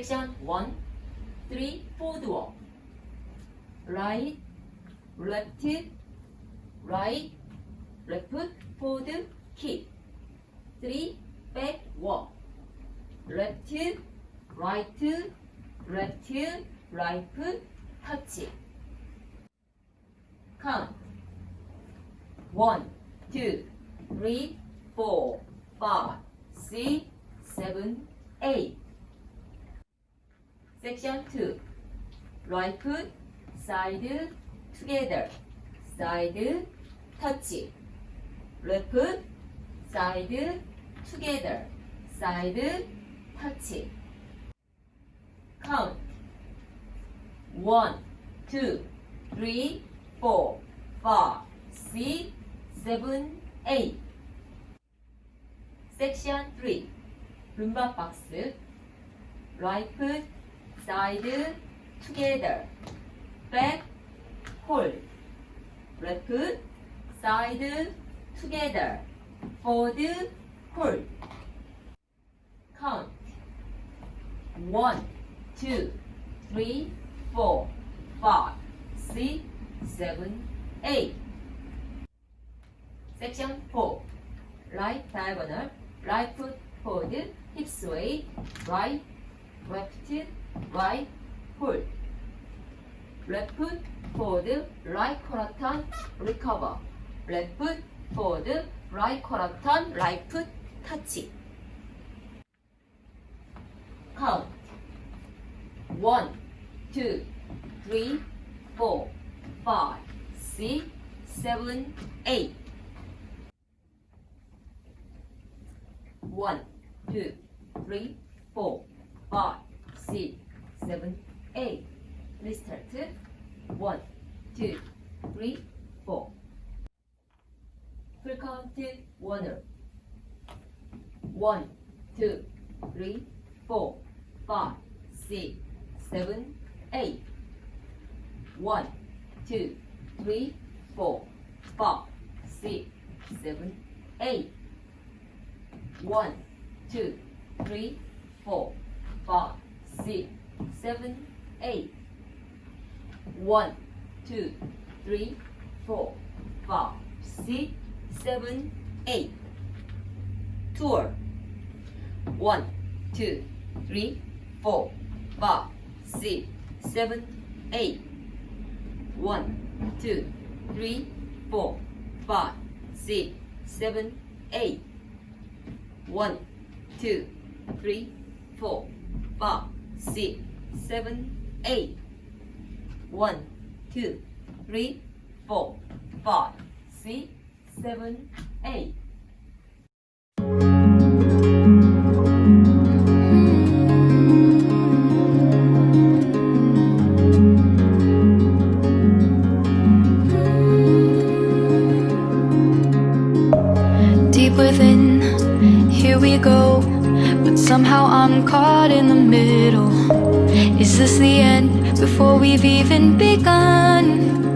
Section 1, 3 forward walk. Right, left, right, left, forward, keep. 3 back walk. Left, right, left, right, touch. Count. 1, 2, 3, 4, 5, 6, 7, 8. Section 2. Right foot, side, together. Side, touch. Left foot, side, together. Side, touch. Count. 1, 2, 3, 4, 5, 6, 7, 8. Section 3. Rumba box. Right foot, side, together. Back, hold. Left foot, side, together. Forward, hold. Count. 1, 2, 3, 4, 5, 6, 7, 8. Section 4. Right diagonal, right foot forward, hips sway, right, left, right, hold. Left foot forward, right quarter turn, recover. Left foot forward, right quarter turn, right foot touch. Count. 1, 2, 3, 4, 5, 6, 7, 8. 1, 2, 3, 4, 5, 6, 7, 8. Restart. 1, 2, 3, 4. Full count one. 1, 2, 3, 4, 5, 6, 7, 8. 1, 2, 3, 4, 5, 6, 7, 8. 1, 2, 3, 4, 5, 6, 7, 8. 1, 2, 3, 4, 5, 6, 7, 8. Tour. 1, 2, 3, 4, 5, 6, 7, 8. 1, 2, 3, 4, 5, 6, 7, 8. 1, 2, 3, 4, 5, 6, 7, 8. 1, 2, 3, 4, 5, 6, 7, 8. Deep within, here we go, but somehow I'm caught in the middle. Is this the end before we've even begun?